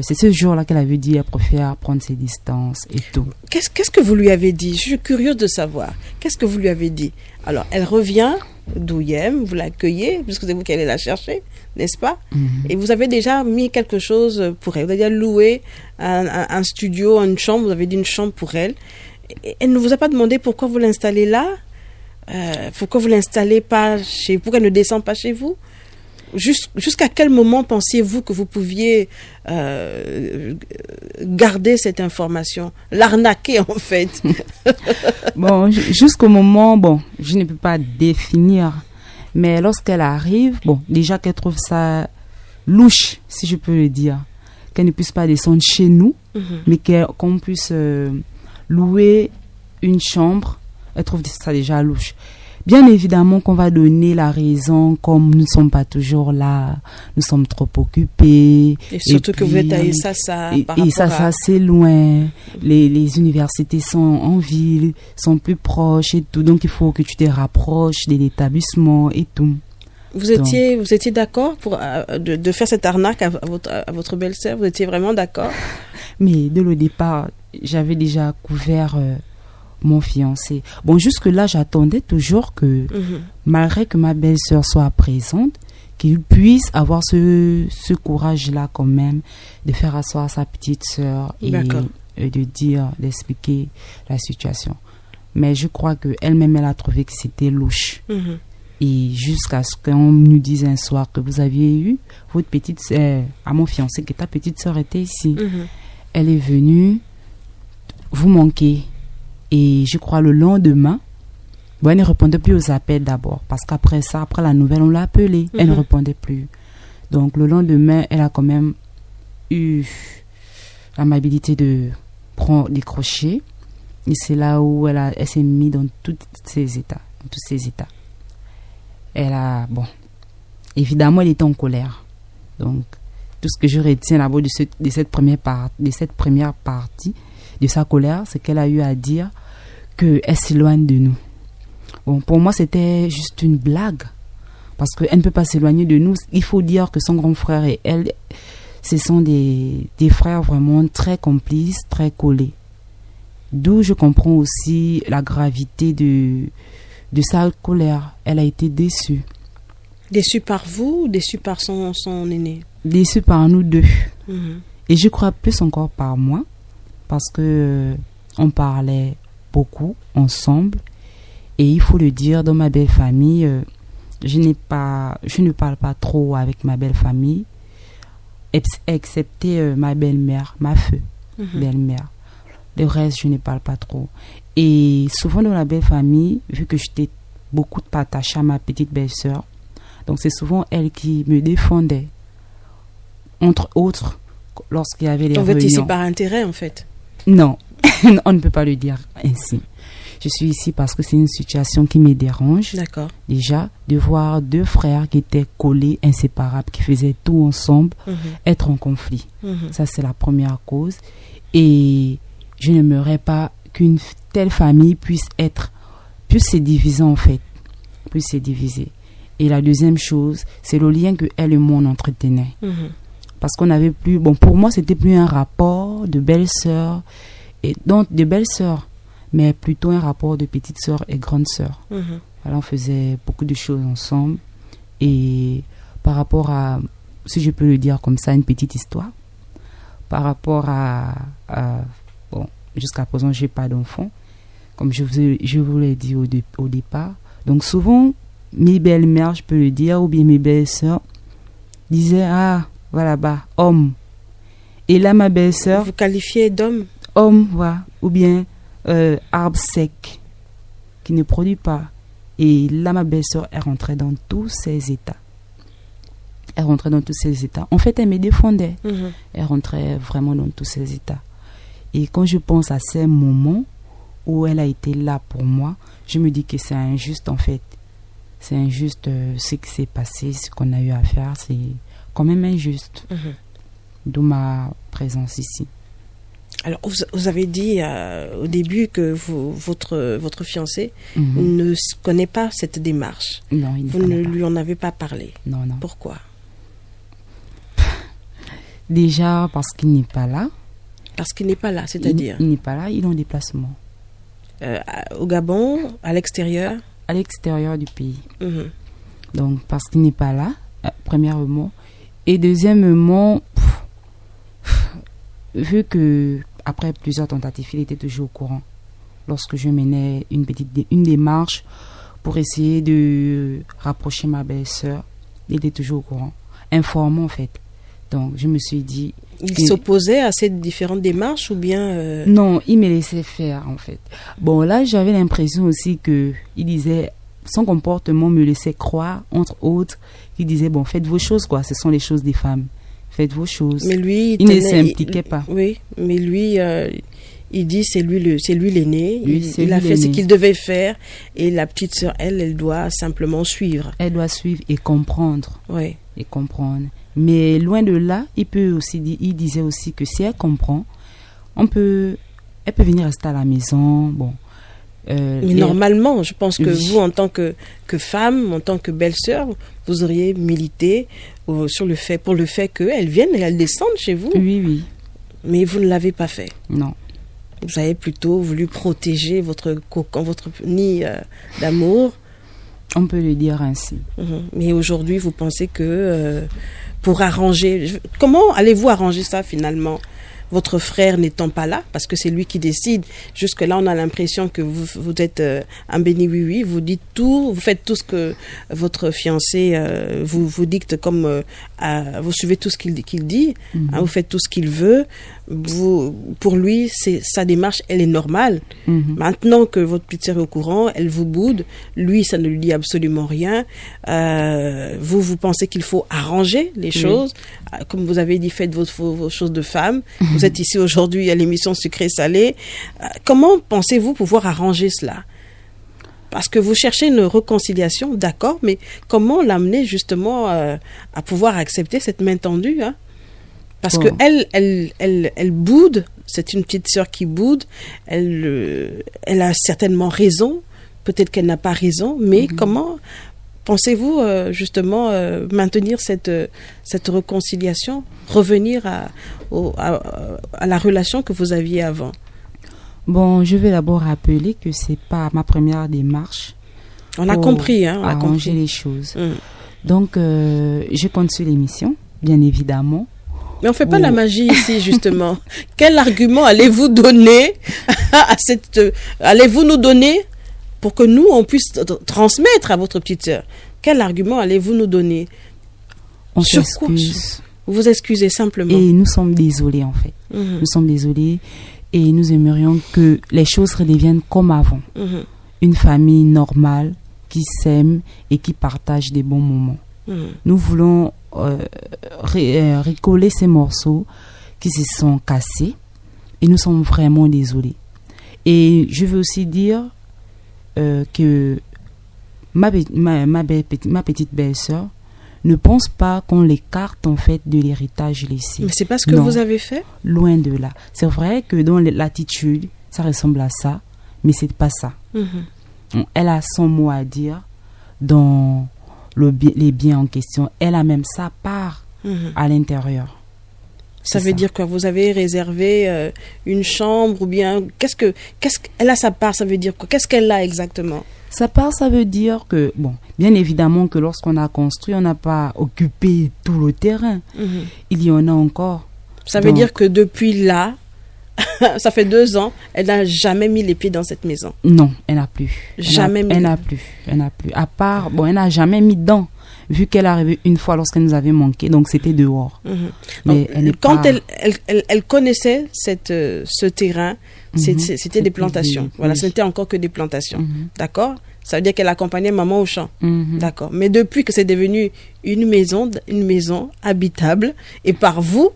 Speaker 1: C'est ce jour-là qu'elle avait dit, elle préfère prendre ses distances et tout.
Speaker 3: Qu'est-ce que vous lui avez dit? Je suis curieuse de savoir. Qu'est-ce que vous lui avez dit? Alors, elle revient d'Ouyem, vous l'accueillez, puisque c'est vous qui allez la chercher, n'est-ce pas? Et vous avez déjà mis quelque chose pour elle. Vous avez déjà loué un studio, une chambre, vous avez dit une chambre pour elle. Elle ne vous a pas demandé pourquoi vous l'installez là, pourquoi vous l'installez pas pourquoi elle ne descend pas chez vous. Jusqu'à quel moment pensiez-vous que vous pouviez garder cette information, l'arnaquer en fait?
Speaker 1: Bon, jusqu'au moment, je ne peux pas définir, mais lorsqu'elle arrive, déjà qu'elle trouve ça louche, si je peux le dire, qu'elle ne puisse pas descendre chez nous, mais qu'on puisse louer une chambre, elle trouve ça déjà louche. Bien évidemment qu'on va donner la raison, comme nous ne sommes pas toujours là, nous sommes trop occupés.
Speaker 3: Et surtout que vous êtes à Issassa.
Speaker 1: Et ça, c'est loin. Les universités sont en ville, sont plus proches et tout. Donc, il faut que tu te rapproches de l'établissement et tout.
Speaker 3: Vous étiez d'accord de faire cette arnaque à votre belle-sœur? Vous étiez vraiment d'accord?
Speaker 1: Mais dès le départ, j'avais déjà couvert mon fiancé. Bon, jusque-là, j'attendais toujours que, malgré que ma belle-sœur soit présente, qu'il puisse avoir ce courage-là quand même de faire asseoir sa petite sœur et d'expliquer la situation. Mais je crois qu'elle-même, elle a trouvé que c'était louche. Et jusqu'à ce qu'on nous dise un soir que vous aviez eu votre petite sœur, à mon fiancé, que ta petite sœur était ici. Elle est venue vous manquer. Et je crois le lendemain, elle ne répondait plus aux appels d'abord. Parce qu'après ça, après la nouvelle, on l'a appelée. Elle ne répondait plus. Donc le lendemain, elle a quand même eu l'amabilité de décrocher. Et c'est là où elle s'est mise dans tous ses états. Évidemment, elle était en colère. Donc, tout ce que je retiens là-bas de cette première partie de sa colère, c'est qu'elle a eu à dire qu'elle s'éloigne de nous. Bon, pour moi, c'était juste une blague. Parce qu'elle ne peut pas s'éloigner de nous. Il faut dire que son grand frère et elle, ce sont des frères vraiment très complices, très collés. D'où je comprends aussi la gravité de sa colère. Elle a été déçue.
Speaker 3: Déçue par vous ou déçue par son aîné? Déçue
Speaker 1: par nous deux. Et je crois plus encore par moi. Parce que on parlait beaucoup ensemble. Et il faut le dire, dans ma belle famille, je ne parle pas trop avec ma belle famille, excepté ma belle-mère, ma belle-mère. Le reste, je ne parle pas trop. Et souvent dans la belle famille, vu que j'étais beaucoup attachée à ma petite belle-sœur, donc c'est souvent elle qui me défendait. Entre autres, lorsqu'il y avait les réunions.
Speaker 3: Vous êtes ici par intérêt, en fait?
Speaker 1: Non, on ne peut pas le dire ainsi. Je suis ici parce que c'est une situation qui me dérange.
Speaker 3: D'accord.
Speaker 1: Déjà, de voir deux frères qui étaient collés, inséparables, qui faisaient tout ensemble, être en conflit. Ça, c'est la première cause. Et je n'aimerais pas qu'une telle famille puisse se diviser en fait. Puisse se diviser. Et la deuxième chose, c'est le lien que elle et moi on entretenait. Parce qu'on n'avait plus... Bon, pour moi, c'était plus un rapport de belle-sœur. Et donc, de belle-sœur. mais plutôt un rapport de petite sœur et grande sœur. Voilà, on faisait beaucoup de choses ensemble. Et par rapport à, si je peux le dire comme ça, une petite histoire, par rapport à bon, jusqu'à présent, je n'ai pas d'enfant, comme je vous l'ai dit au départ. Donc souvent, mes belles-mères, je peux le dire, ou bien mes belles-sœurs, disaient, ah, voilà, bah, homme. Et là, ma belle-sœur...
Speaker 3: Vous qualifiez d'homme?
Speaker 1: Homme, voilà. Ou bien arbre sec, qui ne produit pas. Et là, ma belle-sœur, elle rentrait dans tous ses états. En fait, elle me défendait. Elle rentrait vraiment dans tous ses états. Et quand je pense à ces moments où elle a été là pour moi, je me dis que c'est injuste, en fait. C'est injuste ce qui s'est passé, ce qu'on a eu à faire. C'est quand même injuste. D'où ma présence ici.
Speaker 3: Alors, vous avez dit au début que votre fiancé ne connaît pas cette démarche.
Speaker 1: Non, il
Speaker 3: vous ne lui en avez pas parlé.
Speaker 1: Non.
Speaker 3: Pourquoi?
Speaker 1: Déjà parce qu'il n'est pas là.
Speaker 3: Parce qu'il n'est pas là, c'est-à-dire?
Speaker 1: Il n'est pas là, il est en déplacement.
Speaker 3: Au Gabon, à l'extérieur? À
Speaker 1: l'extérieur du pays. Donc, parce qu'il n'est pas là, premièrement. Et deuxièmement, vu que après plusieurs tentatives, il était toujours au courant. Lorsque je menais une démarche pour essayer de rapprocher ma belle-sœur, il était toujours au courant, informant en fait. Donc je me suis dit...
Speaker 3: Il s'opposait à ces différentes démarches ou bien...
Speaker 1: Non, il me laissait faire en fait. Bon, là j'avais l'impression aussi que il disait... Son comportement me laissait croire, entre autres, il disait, bon, faites vos choses, quoi. Ce sont les choses des femmes. Faites vos choses.
Speaker 3: Mais lui,
Speaker 1: il ne s'impliquait pas.
Speaker 3: Oui, mais lui, il dit, c'est lui l'aîné. Il a fait ce qu'il devait faire. Et la petite sœur, elle doit simplement suivre.
Speaker 1: Elle doit suivre et comprendre.
Speaker 3: Oui.
Speaker 1: Et comprendre. Mais loin de là, il disait aussi que si elle comprend, elle peut venir rester à la maison, bon.
Speaker 3: Mais normalement, je pense que vous, en tant que femme, en tant que belle-sœur, vous auriez milité pour le fait qu'elle vienne et elle descende chez vous.
Speaker 1: Oui.
Speaker 3: Mais vous ne l'avez pas fait.
Speaker 1: Non.
Speaker 3: Vous avez plutôt voulu protéger votre cocon, votre nid d'amour.
Speaker 1: On peut le dire ainsi.
Speaker 3: Mais aujourd'hui, vous pensez que pour arranger... Comment allez-vous arranger ça finalement ? Votre frère n'étant pas là, parce que c'est lui qui décide. Jusque-là, on a l'impression que vous êtes un béni oui-oui. Vous dites tout, vous faites tout ce que votre fiancé vous dicte comme... vous suivez tout ce qu'il dit, vous faites tout ce qu'il veut. Pour lui, sa démarche, elle est normale. Maintenant que votre petite sœur est au courant, elle vous boude. Lui, ça ne lui dit absolument rien. Vous pensez qu'il faut arranger les choses. Comme vous avez dit, faites vos choses de femme. Vous êtes ici aujourd'hui à l'émission Sucré-Salé. Comment pensez-vous pouvoir arranger cela ? Parce que vous cherchez une réconciliation, d'accord, mais comment l'amener justement à pouvoir accepter cette main tendue, hein ? Parce que elle boude, c'est une petite sœur qui boude, elle a certainement raison, peut-être qu'elle n'a pas raison, mais comment pensez-vous justement maintenir cette réconciliation, revenir à la relation que vous aviez avant?
Speaker 1: Bon, je vais d'abord rappeler que c'est pas ma première démarche.
Speaker 3: On a compris, hein, on a
Speaker 1: arranger
Speaker 3: compris
Speaker 1: les choses. Donc, je compte sur l'émission, bien évidemment.
Speaker 3: Mais on ne fait pas la magie ici, justement. Quel argument allez-vous donner allez-vous nous donner pour que nous, on puisse transmettre à votre petite sœur? Quel argument allez-vous nous donner?
Speaker 1: On s'excuse.
Speaker 3: Vous vous excusez simplement.
Speaker 1: Et nous sommes désolés, en fait. Nous sommes désolés et nous aimerions que les choses redeviennent comme avant. Une famille normale qui s'aime et qui partage des bons moments. Nous voulons recoller ces morceaux qui se sont cassés et nous sommes vraiment désolés. Et je veux aussi dire que ma petite belle-sœur ne pense pas qu'on l'écarte en fait de l'héritage laissé.
Speaker 3: Mais c'est pas ce que vous avez fait?
Speaker 1: Loin de là. C'est vrai que dans l'attitude, ça ressemble à ça, mais c'est pas ça. Elle a son mot à dire dans les biens en question. Elle a même sa part à l'intérieur.
Speaker 3: Ça veut dire quoi? Vous avez réservé une chambre ou bien elle a sa part, ça veut dire quoi? Qu'est-ce qu'elle a exactement?
Speaker 1: Sa part, ça veut dire que, bon, bien évidemment que lorsqu'on a construit, on n'a pas occupé tout le terrain. Il y en a encore.
Speaker 3: Ça veut dire que depuis là, ça fait 2 ans, elle n'a jamais mis les pieds dans cette maison.
Speaker 1: Non, elle n'a plus. Elle n'a plus. À part, bon, elle n'a jamais mis dedans, vu qu'elle est arrivée une fois lorsqu'elle nous avait manqué, donc c'était dehors. Mais
Speaker 3: donc, elle connaissait ce terrain, c'était des plantations. Voilà, ce n'était encore que des plantations. D'accord? Ça veut dire qu'elle accompagnait maman au champ. D'accord. Mais depuis que c'est devenu une maison habitable, et par vous,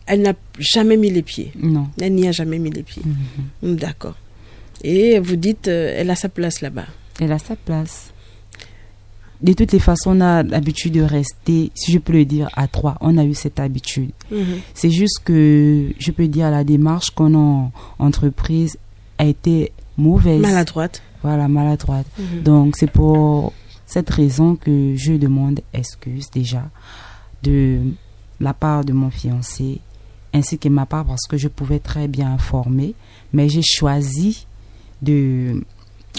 Speaker 3: elle n'a jamais mis les pieds.
Speaker 1: Non.
Speaker 3: Elle n'y a jamais mis les pieds. D'accord. Et vous dites, elle a sa place là-bas.
Speaker 1: Elle a sa place. De toutes les façons, on a l'habitude de rester, si je peux le dire, à 3. On a eu cette habitude. C'est juste que, je peux dire, la démarche qu'on a entreprise a été mauvaise.
Speaker 3: Maladroite.
Speaker 1: Voilà, maladroite. Donc, c'est pour cette raison que je demande excuse déjà de la part de mon fiancé, ainsi que ma part, parce que je pouvais très bien informer, mais j'ai choisi de,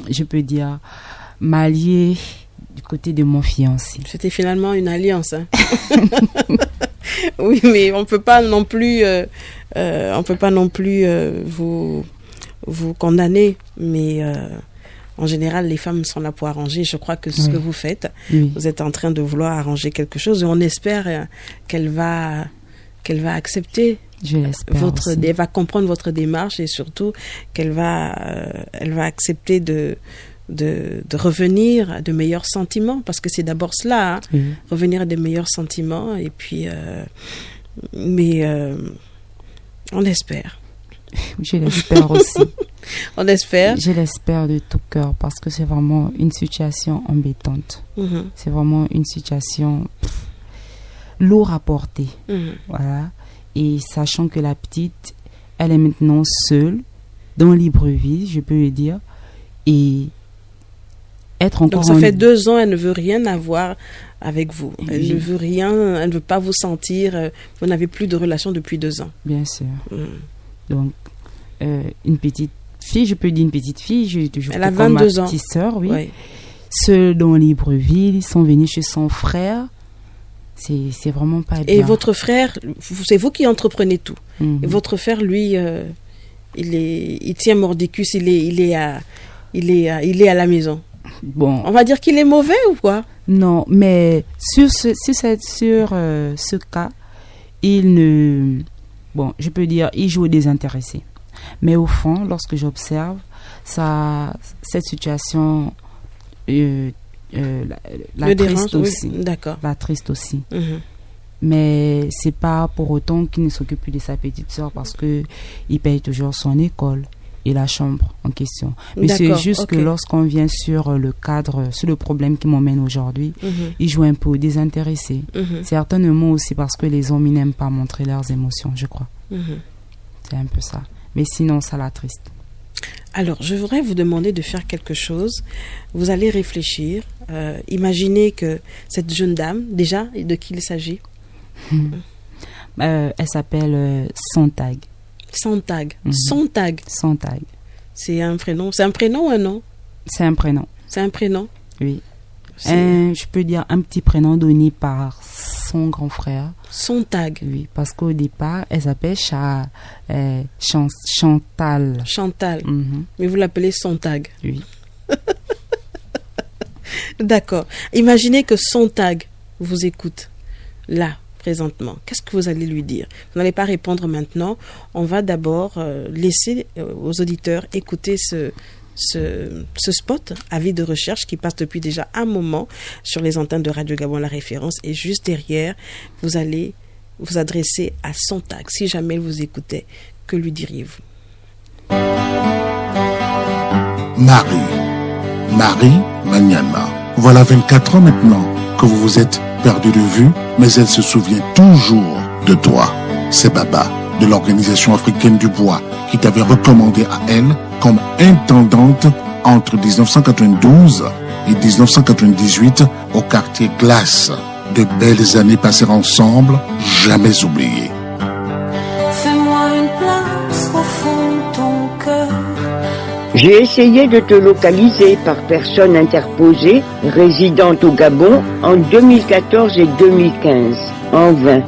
Speaker 1: je peux dire, m'allier du côté de mon fiancé.
Speaker 3: C'était finalement une alliance. Hein? Oui, mais on peut pas non plus vous condamner, mais en général, les femmes sont là pour arranger. Je crois que ce que vous faites, vous êtes en train de vouloir arranger quelque chose et on espère qu'elle va accepter.
Speaker 1: Je l'espère aussi.
Speaker 3: Elle va comprendre votre démarche et surtout qu'elle va accepter de revenir à de meilleurs sentiments, parce que c'est d'abord cela, hein, revenir à de meilleurs sentiments, et puis mais on espère.
Speaker 1: Je l'espère aussi.
Speaker 3: On espère.
Speaker 1: Je l'espère de tout cœur, parce que c'est vraiment une situation embêtante. C'est vraiment une situation lourde à porter. Voilà. Et sachant que la petite, elle est maintenant seule, dans Libreville, je peux le dire, et être encore...
Speaker 3: Donc ça fait 2 ans, elle ne veut rien avoir avec vous. Elle ne veut rien, elle ne veut pas vous sentir, vous n'avez plus de relation depuis 2 ans.
Speaker 1: Bien sûr. Donc, une petite fille, je peux dire une petite fille, j'ai toujours
Speaker 3: elle a 22 ans.
Speaker 1: Ma petite sœur, oui. Seule dans Libreville, ils sont venus chez son frère. C'est vraiment pas bien.
Speaker 3: Et votre frère, c'est vous qui entreprenez tout. Et votre frère, lui, il tient mordicus, il est à la maison.
Speaker 1: Bon.
Speaker 3: On va dire qu'il est mauvais ou quoi?
Speaker 1: Non, mais sur ce cas, je peux dire, il joue au désintéressé. Mais au fond, lorsque j'observe cette situation, la triste aussi.
Speaker 3: Oui, d'accord.
Speaker 1: La triste aussi. Mais c'est pas pour autant qu'il ne s'occupe plus de sa petite sœur, parce que il paye toujours son école et la chambre en question. Mais c'est juste que lorsqu'on vient sur le cadre, sur le problème qui m'emmène aujourd'hui, il joue un peu au désintéressé. Certainement aussi parce que les hommes n'aiment pas montrer leurs émotions, je crois. C'est un peu ça. Mais sinon, ça l'attriste.
Speaker 3: Alors, je voudrais vous demander de faire quelque chose. Vous allez réfléchir. Imaginez que cette jeune dame, déjà, de qui il s'agit?
Speaker 1: Elle s'appelle Sontag.
Speaker 3: Sontag. Sontag.
Speaker 1: Sontag.
Speaker 3: C'est un prénom. C'est un prénom ou un nom?
Speaker 1: C'est un prénom.
Speaker 3: C'est un prénom?
Speaker 1: Oui. Je peux dire un petit prénom donné par son grand frère.
Speaker 3: Sontag.
Speaker 1: Oui, parce qu'au départ, elle s'appelle Chantal.
Speaker 3: Chantal. Mais vous l'appelez Sontag.
Speaker 1: Oui.
Speaker 3: D'accord. Imaginez que Sontag vous écoute là, présentement. Qu'est-ce que vous allez lui dire? Vous n'allez pas répondre maintenant. On va d'abord laisser aux auditeurs écouter ce spot, avis de recherche, qui passe depuis déjà un moment sur les antennes de Radio Gabon La Référence, et juste derrière, vous allez vous adresser à Sontag. Si jamais vous écoutez, que lui diriez-vous?
Speaker 8: Marie Magnana. Voilà 24 ans maintenant que vous vous êtes perdu de vue, mais elle se souvient toujours de toi. C'est Baba, de l'Organisation africaine du bois, qui t'avait recommandé à elle comme intendante entre 1992 et 1998 au quartier Glace. De belles années passées ensemble, jamais oubliées.
Speaker 9: J'ai essayé de te localiser par personne interposée, résidente au Gabon, en 2014 et 2015. En vain.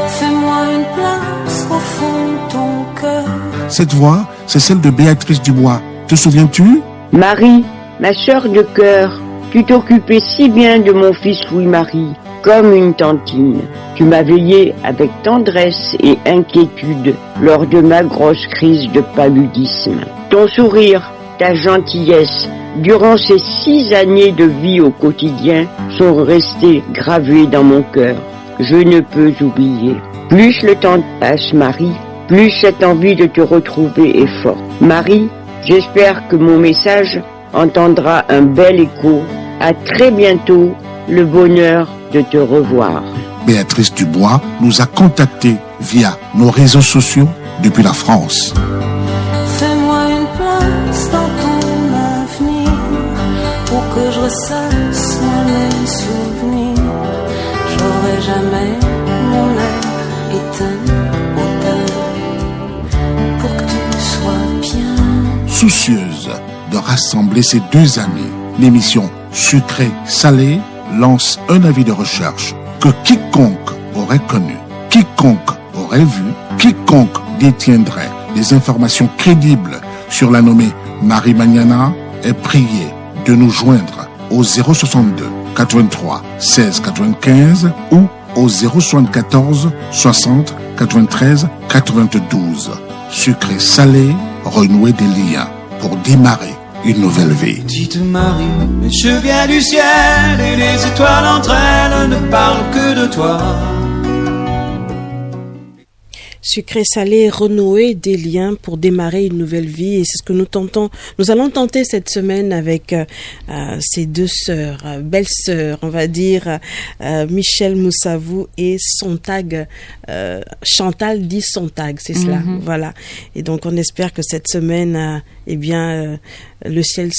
Speaker 10: Fais-moi une place au fond de ton cœur.
Speaker 8: Cette voix, c'est celle de Béatrice Dubois. Te souviens-tu?
Speaker 9: Marie, ma sœur de cœur, tu t'occupais si bien de mon fils Louis-Marie, comme une tantine. Tu m'as veillé avec tendresse et inquiétude lors de ma grosse crise de paludisme. Ton sourire, ta gentillesse, durant ces 6 années de vie au quotidien, sont restés gravés dans mon cœur. Je ne peux oublier. Plus le temps passe, Marie, plus cette envie de te retrouver est forte. Marie, j'espère que mon message entendra un bel écho. À très bientôt, le bonheur de te revoir.
Speaker 8: Béatrice Dubois nous a contactés via nos réseaux sociaux depuis la France.
Speaker 10: Fais-moi une place dans ton avenir pour que je ressasse mes souvenirs. J'aurai jamais mon air éteint pour que tu sois bien.
Speaker 8: Soucieuse de rassembler ces 2 amis, l'émission Sucré Salé lance un avis de recherche que quiconque aurait connu, quiconque aurait vu, quiconque détiendrait des informations crédibles sur la nommée Marie Magnana est prié de nous joindre au 062 83 16 95 ou au 074 60 93 92. Sucré Salé, renouer des liens pour démarrer une nouvelle vie.
Speaker 11: Petite Marie, je viens du ciel et les étoiles entre elles ne parlent que de toi.
Speaker 3: Sucré salé, renouer des liens pour démarrer une nouvelle vie, et c'est ce que nous allons tenter cette semaine avec ces 2 sœurs, belles sœurs, on va dire, Michel Moussavou et Sontag, Chantal dit Sontag, c'est cela, voilà. Et donc on espère que cette semaine, le ciel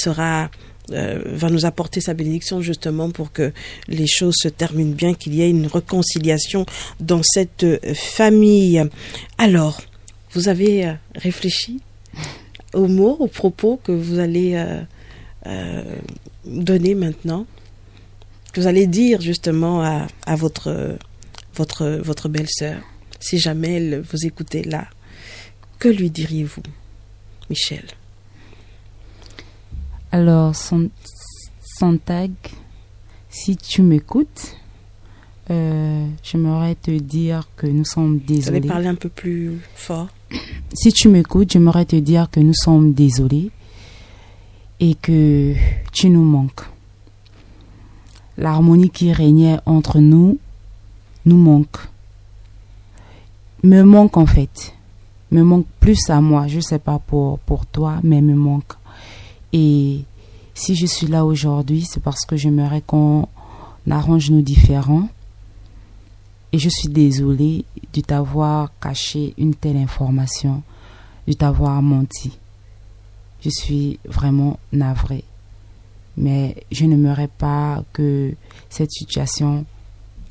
Speaker 3: va nous apporter sa bénédiction justement pour que les choses se terminent bien, qu'il y ait une réconciliation dans cette famille. Alors, vous avez réfléchi aux mots, aux propos que vous allez donner maintenant, que vous allez dire justement à votre belle-sœur, si jamais elle vous écoutait là. Que lui diriez-vous, Michel?
Speaker 1: Alors, Sontag, si tu m'écoutes, j'aimerais te dire que nous sommes désolés.
Speaker 3: Vous allez parler un peu plus fort.
Speaker 1: Si tu m'écoutes, j'aimerais te dire que nous sommes désolés et que tu nous manques. L'harmonie qui régnait entre nous manque. Me manque en fait. Me manque plus à moi. Je ne sais pas pour toi, mais me manque. Et si je suis là aujourd'hui, c'est parce que j'aimerais qu'on arrange nos différends. Et je suis désolée de t'avoir caché une telle information, de t'avoir menti. Je suis vraiment navrée. Mais je n'aimerais pas que cette situation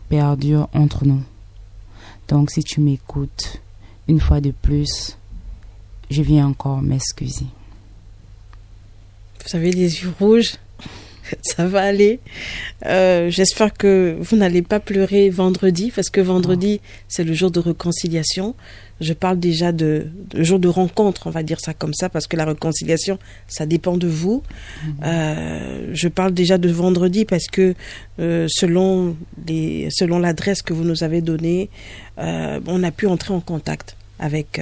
Speaker 1: perdure entre nous. Donc si tu m'écoutes, une fois de plus, je viens encore m'excuser.
Speaker 3: Vous avez les yeux rouges, ça va aller. J'espère que vous n'allez pas pleurer vendredi, parce que vendredi, c'est le jour de réconciliation. Je parle déjà de jour de rencontre, on va dire ça comme ça, parce que la réconciliation, ça dépend de vous. Je parle déjà de vendredi parce que selon l'adresse que vous nous avez donnée, on a pu entrer en contact avec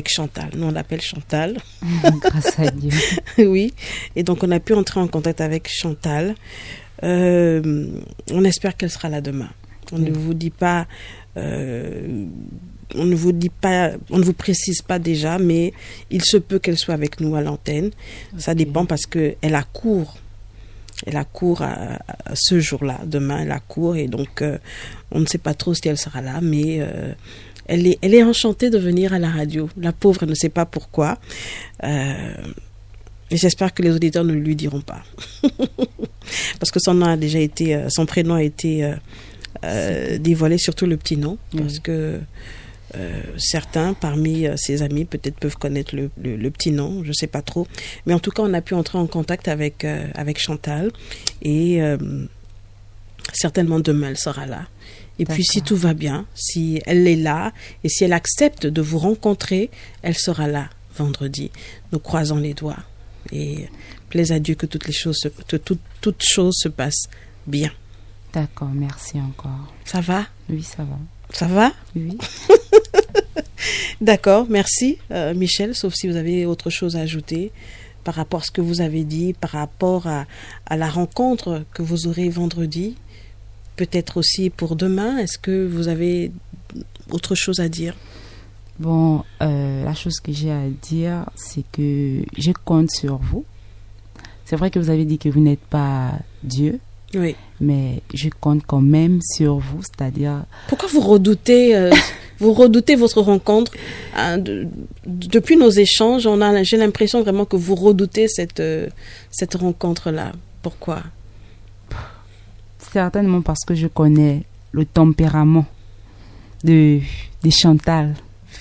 Speaker 3: Chantal. Nous, on l'appelle Chantal.
Speaker 1: Grâce à Dieu.
Speaker 3: Oui. Et donc, on a pu entrer en contact avec Chantal. On espère qu'elle sera là demain. On ne vous dit pas... on ne vous précise pas déjà, mais il se peut qu'elle soit avec nous à l'antenne. Ça dépend parce qu'elle a cours. Elle a cours à ce jour-là. Demain, elle a cours. Et donc, on ne sait pas trop si elle sera là, mais... Elle est enchantée de venir à la radio. La pauvre, elle ne sait pas pourquoi. Et j'espère que les auditeurs ne lui diront pas. Parce que son prénom a été dévoilé, surtout le petit nom. Parce que Certains parmi ses amis peut-être peuvent connaître le petit nom, je ne sais pas trop. Mais en tout cas, on a pu entrer en contact avec Chantal et certainement demain, elle sera là. Et puis si tout va bien, si elle est là et si elle accepte de vous rencontrer, elle sera là vendredi. Nous croisons les doigts et plaise à Dieu que toutes choses se passent bien.
Speaker 1: D'accord, merci encore.
Speaker 3: Ça va?
Speaker 1: Oui, ça va.
Speaker 3: Ça va?
Speaker 1: Oui.
Speaker 3: D'accord, merci Michel, sauf si vous avez autre chose à ajouter par rapport à ce que vous avez dit, par rapport à la rencontre que vous aurez vendredi, peut-être aussi pour demain. Est-ce que vous avez autre chose à dire?
Speaker 1: Bon, la chose que j'ai à dire, c'est que je compte sur vous. C'est vrai que vous avez dit que vous n'êtes pas Dieu.
Speaker 3: Oui.
Speaker 1: Mais je compte quand même sur vous, c'est-à-dire...
Speaker 3: Pourquoi vous redoutez votre rencontre depuis nos échanges, j'ai l'impression vraiment que vous redoutez cette rencontre-là. Pourquoi?
Speaker 1: Certainement parce que je connais le tempérament de Chantal,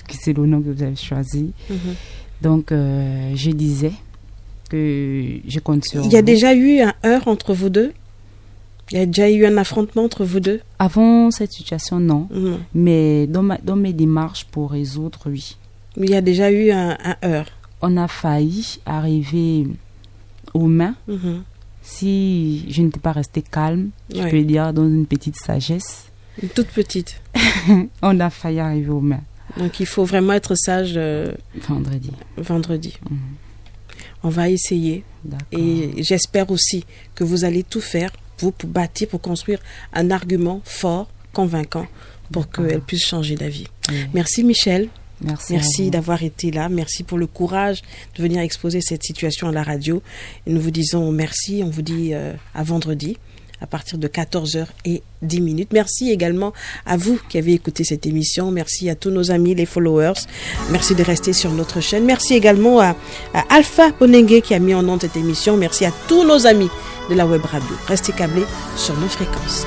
Speaker 1: que c'est le nom que vous avez choisi. Mm-hmm. Donc, je disais que je compte sur vous.
Speaker 3: Il y a déjà eu un heurt entre vous deux? Il y a déjà eu un affrontement entre vous deux?
Speaker 1: Avant cette situation, non. Mais dans mes démarches pour résoudre, oui.
Speaker 3: Il y a déjà eu un heurt.
Speaker 1: On a failli arriver aux mains. Mm-hmm. Si je n'étais pas restée calme, je peux dire dans une petite sagesse.
Speaker 3: Une toute petite.
Speaker 1: On a failli arriver aux mains.
Speaker 3: Donc il faut vraiment être sage.
Speaker 1: Vendredi.
Speaker 3: Mm-hmm. On va essayer.
Speaker 1: D'accord.
Speaker 3: Et j'espère aussi que vous allez tout faire pour bâtir, pour construire un argument fort, convaincant, pour qu'elle puisse changer d'avis. Oui. Merci Michel. Merci d'avoir été là. Merci pour le courage de venir exposer cette situation à la radio. Et nous vous disons merci. On vous dit à vendredi à partir de 14h10. Merci également à vous qui avez écouté cette émission. Merci à tous nos amis, les followers. Merci de rester sur notre chaîne. Merci également à Alpha Bonengue qui a mis en onde cette émission. Merci à tous nos amis de la web radio. Restez câblés sur nos fréquences.